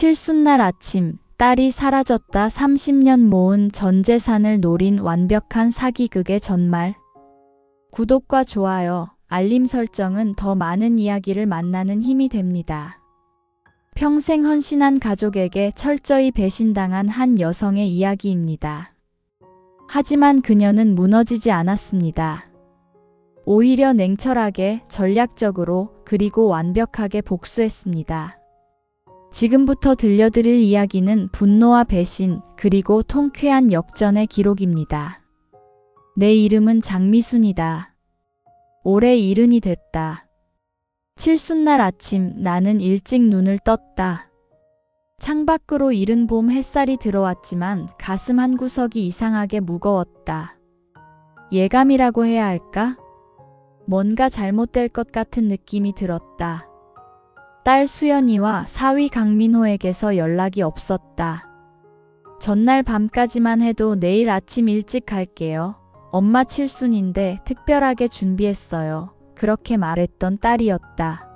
칠순날 아침, 딸이 사라졌다. 30년 모은 전 재산을 노린 완벽한 사기극의 전말. 구독과 좋아요, 알림 설정은 더 많은 이야기를 만나는 힘이 됩니다. 평생 헌신한 가족에게 철저히 배신당한 한 여성의 이야기입니다. 하지만 그녀는 무너지지 않았습니다. 오히려 냉철하게, 전략적으로, 그리고 완벽하게 복수했습니다. 지금부터 들려드릴 이야기는 분노와 배신, 그리고 통쾌한 역전의 기록입니다. 내 이름은 장미순이다. 올해 70이 됐다. 칠순날 아침 나는 일찍 눈을 떴다. 창밖으로 이른 봄 햇살이 들어왔지만 가슴 한구석이 이상하게 무거웠다. 예감이라고 해야 할까? 뭔가 잘못될 것 같은 느낌이 들었다. 딸 수연이와 사위 강민호에게서 연락이 없었다. 전날 밤까지만 해도 내일 아침 일찍 갈게요. 엄마 칠순인데 특별하게 준비했어요. 그렇게 말했던 딸이었다.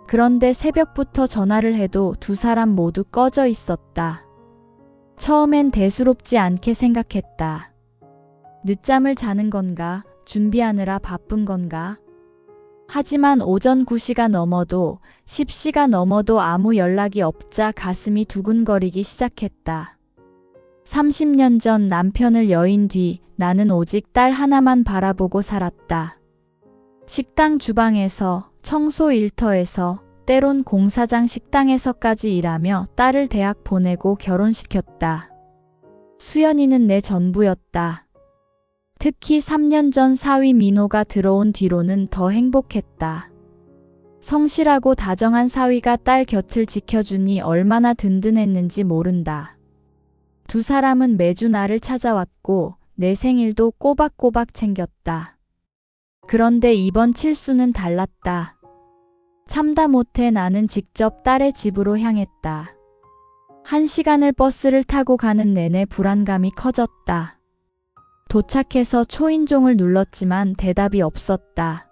그런데 새벽부터 전화를 해도 두 사람 모두 꺼져 있었다. 처음엔 대수롭지 않게 생각했다. 늦잠을 자는 건가? 준비하느라 바쁜 건가? 하지만 오전 9시가 넘어도 10시가 넘어도 아무 연락이 없자 가슴이 두근거리기 시작했다. 30년 전 남편을 여인 뒤 나는 오직 딸 하나만 바라보고 살았다. 식당 주방에서, 청소 일터에서, 때론 공사장 식당에서까지 일하며 딸을 대학 보내고 결혼시켰다. 수연이는 내 전부였다. 특히 3년 전 사위 민호가 들어온 뒤로는 더 행복했다. 성실하고 다정한 사위가 딸 곁을 지켜주니 얼마나 든든했는지 모른다. 두 사람은 매주 나를 찾아왔고 내 생일도 꼬박꼬박 챙겼다. 그런데 이번 칠수는 달랐다. 참다 못해 나는 직접 딸의 집으로 향했다. 1시간을 버스를 타고 가는 내내 불안감이 커졌다. 도착해서 초인종을 눌렀지만 대답이 없었다.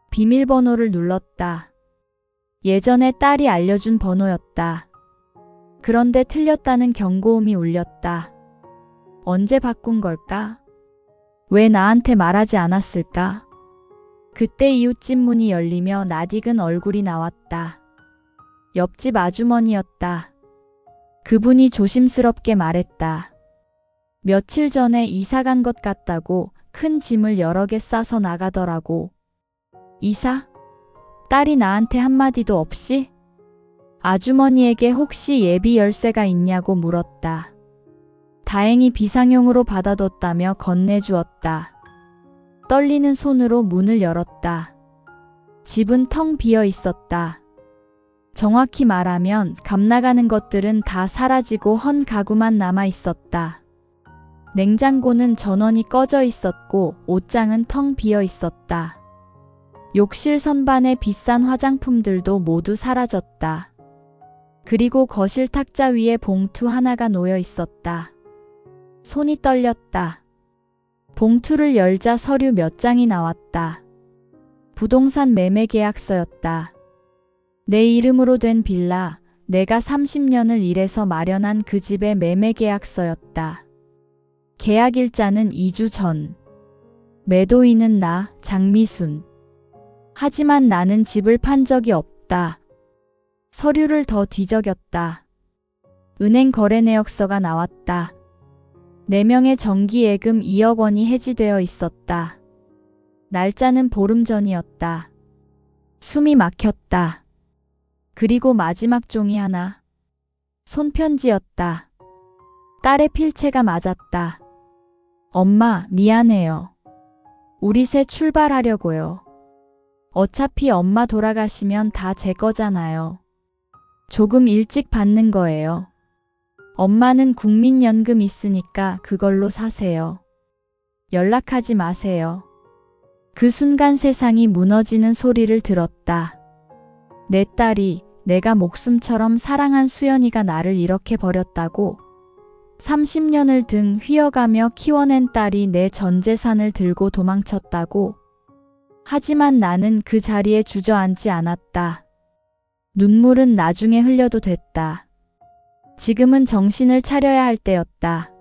비밀번호를 눌렀다. 예전에 딸이 알려준 번호였다. 그런데 틀렸다는 경고음이 울렸다. 언제 바꾼 걸까? 왜 나한테 말하지 않았을까? 그때 이웃집 문이 열리며 낯익은 얼굴이 나왔다. 옆집 아주머니였다. 그분이 조심스럽게 말했다. 며칠 전에 이사 간 것 같다고. 큰 짐을 여러 개 싸서 나가더라고. 이사? 딸이 나한테 한마디도 없이? 아주머니에게 혹시 예비 열쇠가 있냐고 물었다. 다행히 비상용으로 받아뒀다며 건네주었다. 떨리는 손으로 문을 열었다. 집은 텅 비어 있었다. 정확히 말하면 값나가는 것들은 다 사라지고 헌 가구만 남아 있었다. 냉장고는 전원이 꺼져 있었고 옷장은 텅 비어 있었다. 욕실 선반의 비싼 화장품들도 모두 사라졌다. 그리고 거실 탁자 위에 봉투 하나가 놓여 있었다. 손이 떨렸다. 봉투를 열자 서류 몇 장이 나왔다. 부동산 매매 계약서였다. 내 이름으로 된 빌라, 내가 30년을 일해서 마련한 그 집의 매매 계약서였다. 계약일자는 2주 전. 매도인은 나, 장미순. 하지만 나는 집을 판 적이 없다. 서류를 더 뒤적였다. 은행 거래 내역서가 나왔다. 4명의 정기예금 2억 원이 해지되어 있었다. 날짜는 보름 전이었다. 숨이 막혔다. 그리고 마지막 종이 하나. 손편지였다. 딸의 필체가 맞았다. 엄마, 미안해요. 우리 새 출발하려고요. 어차피 엄마 돌아가시면 다 제 거잖아요. 조금 일찍 받는 거예요. 엄마는 국민연금 있으니까 그걸로 사세요. 연락하지 마세요. 그 순간 세상이 무너지는 소리를 들었다. 내 딸이, 내가 목숨처럼 사랑한 수연이가 나를 이렇게 버렸다고? 30년을 등 휘어가며 키워낸 딸이 내 전 재산을 들고 도망쳤다고? 하지만 나는 그 자리에 주저앉지 않았다. 눈물은 나중에 흘려도 됐다. 지금은 정신을 차려야 할 때였다.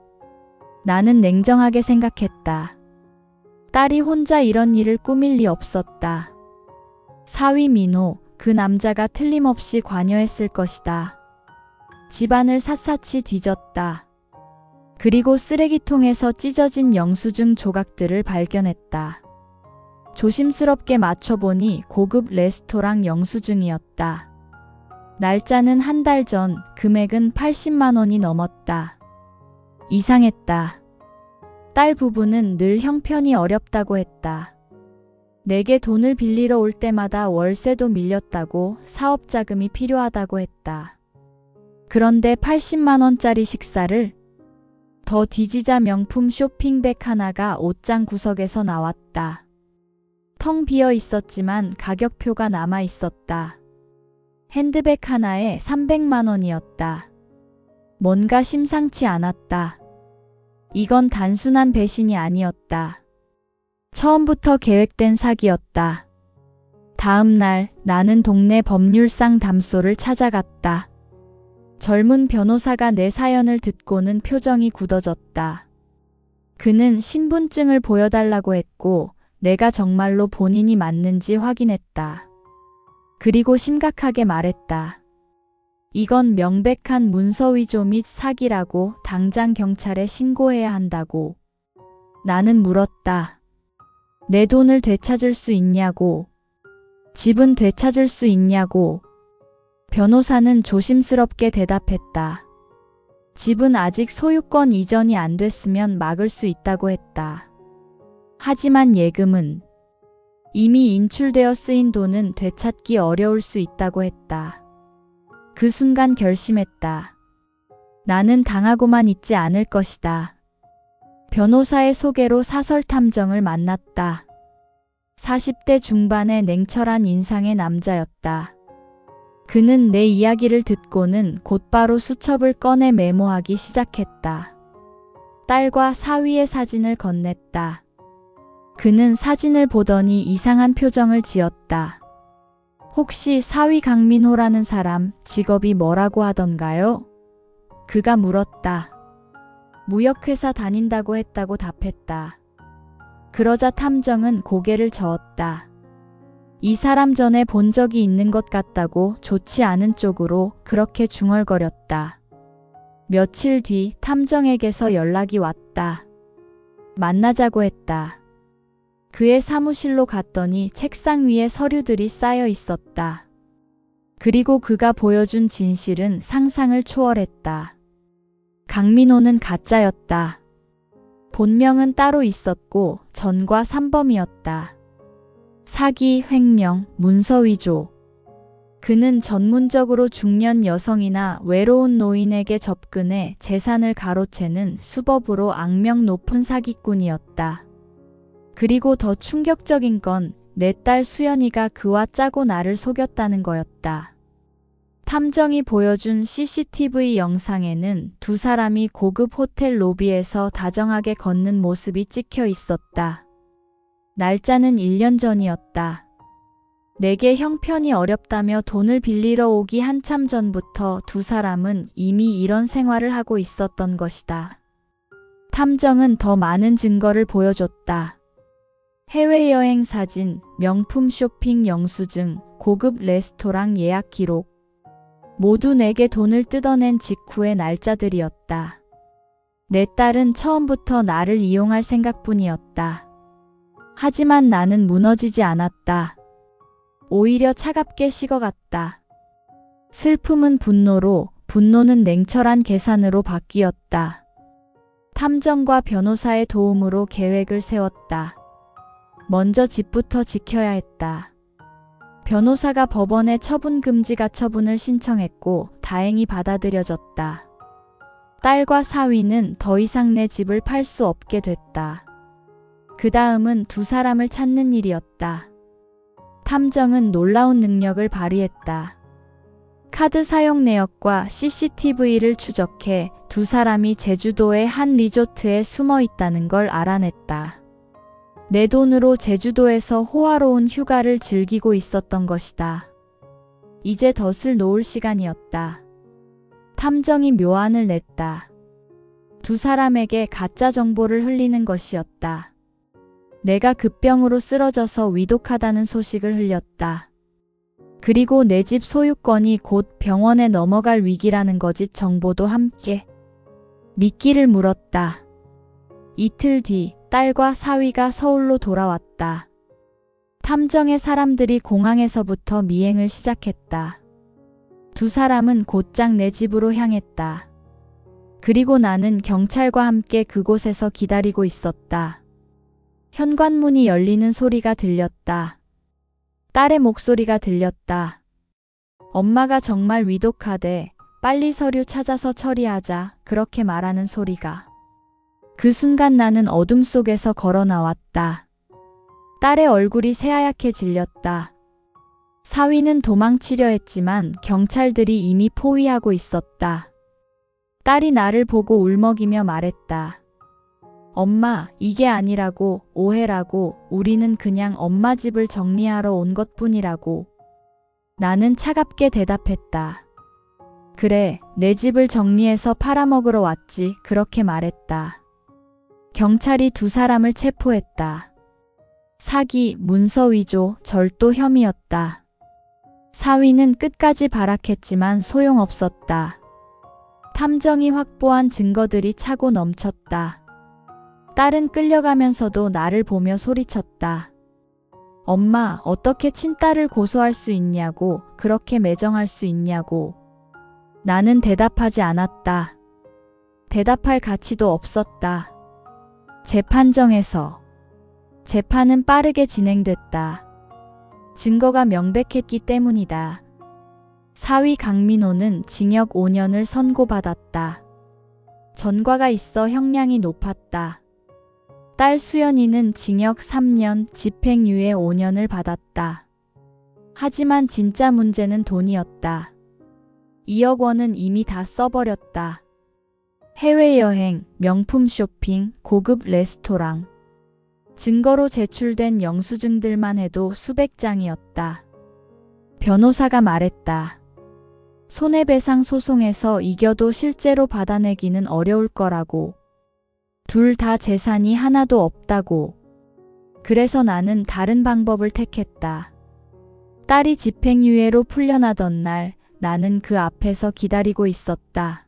나는 냉정하게 생각했다. 딸이 혼자 이런 일을 꾸밀 리 없었다. 사위 민호, 그 남자가 틀림없이 관여했을 것이다. 집안을 샅샅이 뒤졌다. 그리고 쓰레기통에서 찢어진 영수증 조각들을 발견했다. 조심스럽게 맞춰보니 고급 레스토랑 영수증이었다. 날짜는 한 달 전, 금액은 80만 원이 넘었다. 이상했다. 딸 부부는 늘 형편이 어렵다고 했다. 내게 돈을 빌리러 올 때마다 월세도 밀렸다고, 사업 자금이 필요하다고 했다. 그런데 80만 원짜리 식사를? 더 뒤지자 명품 쇼핑백 하나가 옷장 구석에서 나왔다. 텅 비어 있었지만 가격표가 남아 있었다. 핸드백 하나에 300만 원이었다. 뭔가 심상치 않았다. 이건 단순한 배신이 아니었다. 처음부터 계획된 사기였다. 다음 날 나는 동네 법률상 담소를 찾아갔다. 젊은 변호사가 내 사연을 듣고는 표정이 굳어졌다. 그는 신분증을 보여달라고 했고 내가 정말로 본인이 맞는지 확인했다. 그리고 심각하게 말했다. 이건 명백한 문서위조 및 사기라고, 당장 경찰에 신고해야 한다고. 나는 물었다. 내 돈을 되찾을 수 있냐고. 집은 되찾을 수 있냐고. 변호사는 조심스럽게 대답했다. 집은 아직 소유권 이전이 안 됐으면 막을 수 있다고 했다. 하지만 예금은? 이미 인출되어 쓰인 돈은 되찾기 어려울 수 있다고 했다. 그 순간 결심했다. 나는 당하고만 있지 않을 것이다. 변호사의 소개로 사설 탐정을 만났다. 40대 중반의 냉철한 인상의 남자였다. 그는 내 이야기를 듣고는 곧바로 수첩을 꺼내 메모하기 시작했다. 딸과 사위의 사진을 건넸다. 그는 사진을 보더니 이상한 표정을 지었다. 혹시 사위 강민호라는 사람 직업이 뭐라고 하던가요? 그가 물었다. 무역회사 다닌다고 했다고 답했다. 그러자 탐정은 고개를 저었다. 이 사람 전에 본 적이 있는 것 같다고 좋지 않은 쪽으로 그렇게 중얼거렸다. 며칠 뒤 탐정에게서 연락이 왔다. 만나자고 했다. 그의 사무실로 갔더니 책상 위에 서류들이 쌓여 있었다. 그리고 그가 보여준 진실은 상상을 초월했다. 강민호는 가짜였다. 본명은 따로 있었고 전과 3범이었다. 사기, 횡령, 문서위조. 그는 전문적으로 중년 여성이나 외로운 노인에게 접근해 재산을 가로채는 수법으로 악명 높은 사기꾼이었다. 그리고 더 충격적인 건 내 딸 수연이가 그와 짜고 나를 속였다는 거였다. 탐정이 보여준 CCTV 영상에는 두 사람이 고급 호텔 로비에서 다정하게 걷는 모습이 찍혀 있었다. 날짜는 1년 전이었다. 내게 형편이 어렵다며 돈을 빌리러 오기 한참 전부터 두 사람은 이미 이런 생활을 하고 있었던 것이다. 탐정은 더 많은 증거를 보여줬다. 해외여행 사진, 명품 쇼핑 영수증, 고급 레스토랑 예약 기록. 모두 내게 돈을 뜯어낸 직후의 날짜들이었다. 내 딸은 처음부터 나를 이용할 생각뿐이었다. 하지만 나는 무너지지 않았다. 오히려 차갑게 식어갔다. 슬픔은 분노로, 분노는 냉철한 계산으로 바뀌었다. 탐정과 변호사의 도움으로 계획을 세웠다. 먼저 집부터 지켜야 했다. 변호사가 법원에 처분금지 가처분을 신청했고 다행히 받아들여졌다. 딸과 사위는 더 이상 내 집을 팔 수 없게 됐다. 그 다음은 두 사람을 찾는 일이었다. 탐정은 놀라운 능력을 발휘했다. 카드 사용 내역과 CCTV를 추적해 두 사람이 제주도의 한 리조트에 숨어 있다는 걸 알아냈다. 내 돈으로 제주도에서 호화로운 휴가를 즐기고 있었던 것이다. 이제 덫을 놓을 시간이었다. 탐정이 묘안을 냈다. 두 사람에게 가짜 정보를 흘리는 것이었다. 내가 급병으로 쓰러져서 위독하다는 소식을 흘렸다. 그리고 내 집 소유권이 곧 병원에 넘어갈 위기라는 거짓 정보도 함께. 미끼를 물었다. 이틀 뒤 딸과 사위가 서울로 돌아왔다. 탐정의 사람들이 공항에서부터 미행을 시작했다. 두 사람은 곧장 내 집으로 향했다. 그리고 나는 경찰과 함께 그곳에서 기다리고 있었다. 현관문이 열리는 소리가 들렸다. 딸의 목소리가 들렸다. 엄마가 정말 위독하대. 빨리 서류 찾아서 처리하자. 그렇게 말하는 소리가. 그 순간 나는 어둠 속에서 걸어 나왔다. 딸의 얼굴이 새하얗게 질렸다. 사위는 도망치려 했지만 경찰들이 이미 포위하고 있었다. 딸이 나를 보고 울먹이며 말했다. 엄마, 이게 아니라고, 오해라고, 우리는 그냥 엄마 집을 정리하러 온 것뿐이라고. 나는 차갑게 대답했다. 그래, 내 집을 정리해서 팔아먹으러 왔지. 그렇게 말했다. 경찰이 두 사람을 체포했다. 사기, 문서 위조, 절도 혐의였다. 사위는 끝까지 발악했지만 소용없었다. 탐정이 확보한 증거들이 차고 넘쳤다. 딸은 끌려가면서도 나를 보며 소리쳤다. 엄마, 어떻게 친딸을 고소할 수 있냐고, 그렇게 매정할 수 있냐고. 나는 대답하지 않았다. 대답할 가치도 없었다. 재판정에서. 재판은 빠르게 진행됐다. 증거가 명백했기 때문이다. 사위 강민호는 징역 5년을 선고받았다. 전과가 있어 형량이 높았다. 딸 수연이는 징역 3년, 집행유예 5년을 받았다. 하지만 진짜 문제는 돈이었다. 2억 원은 이미 다 써버렸다. 해외여행, 명품 쇼핑, 고급 레스토랑. 증거로 제출된 영수증들만 해도 수백 장이었다. 변호사가 말했다. 손해배상 소송에서 이겨도 실제로 받아내기는 어려울 거라고. 둘 다 재산이 하나도 없다고. 그래서 나는 다른 방법을 택했다. 딸이 집행유예로 풀려나던 날 나는 그 앞에서 기다리고 있었다.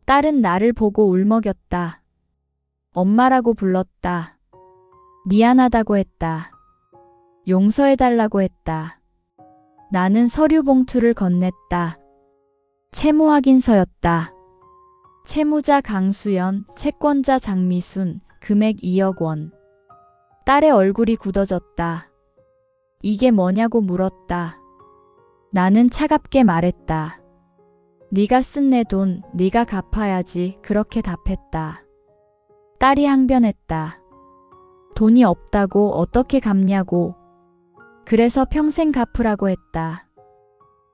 딸은 나를 보고 울먹였다. 엄마라고 불렀다. 미안하다고 했다. 용서해달라고 했다. 나는 서류 봉투를 건넸다. 채무 확인서였다. 채무자 강수연, 채권자 장미순, 금액 2억 원. 딸의 얼굴이 굳어졌다. 이게 뭐냐고 물었다. 나는 차갑게 말했다. 네가 쓴 내 돈, 네가 갚아야지. 그렇게 답했다. 딸이 항변했다. 돈이 없다고 어떻게 갚냐고. 그래서 평생 갚으라고 했다.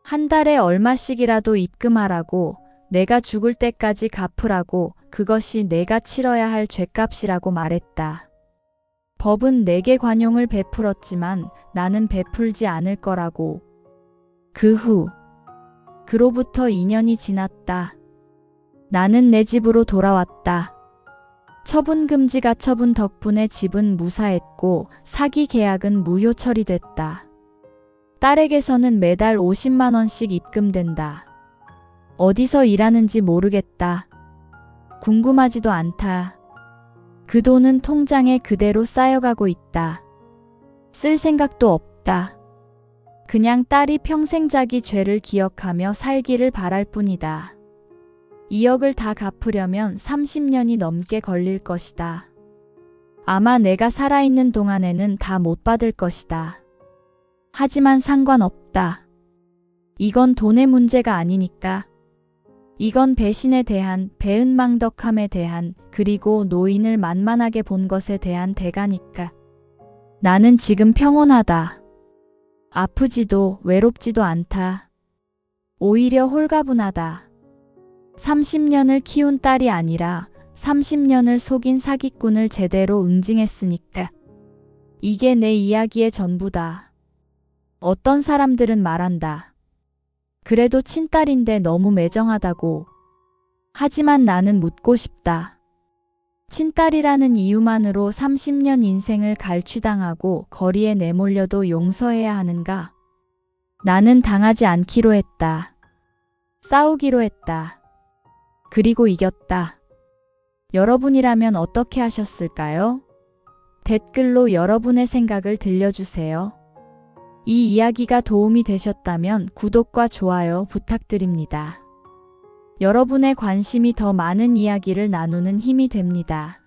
한 달에 얼마씩이라도 입금하라고. 내가 죽을 때까지 갚으라고. 그것이 내가 치러야 할 죗값이라고 말했다. 법은 내게 관용을 베풀었지만 나는 베풀지 않을 거라고. 그로부터 2년이 지났다. 나는 내 집으로 돌아왔다. 처분금지 가처분 덕분에 집은 무사했고 사기 계약은 무효 처리됐다. 딸에게서는 매달 50만 원씩 입금된다. 어디서 일하는지 모르겠다. 궁금하지도 않다. 그 돈은 통장에 그대로 쌓여가고 있다. 쓸 생각도 없다. 그냥 딸이 평생 자기 죄를 기억하며 살기를 바랄 뿐이다. 2억을 다 갚으려면 30년이 넘게 걸릴 것이다. 아마 내가 살아있는 동안에는 다 못 받을 것이다. 하지만 상관없다. 이건 돈의 문제가 아니니까. 이건 배신에 대한, 배은망덕함에 대한, 그리고 노인을 만만하게 본 것에 대한 대가니까. 나는 지금 평온하다. 아프지도 외롭지도 않다. 오히려 홀가분하다. 30년을 키운 딸이 아니라 30년을 속인 사기꾼을 제대로 응징했으니까. 이게 내 이야기의 전부다. 어떤 사람들은 말한다. 그래도 친딸인데 너무 매정하다고. 하지만 나는 묻고 싶다. 친딸이라는 이유만으로 30년 인생을 갈취당하고 거리에 내몰려도 용서해야 하는가? 나는 당하지 않기로 했다. 싸우기로 했다. 그리고 이겼다. 여러분이라면 어떻게 하셨을까요? 댓글로 여러분의 생각을 들려주세요. 이 이야기가 도움이 되셨다면 구독과 좋아요 부탁드립니다. 여러분의 관심이 더 많은 이야기를 나누는 힘이 됩니다.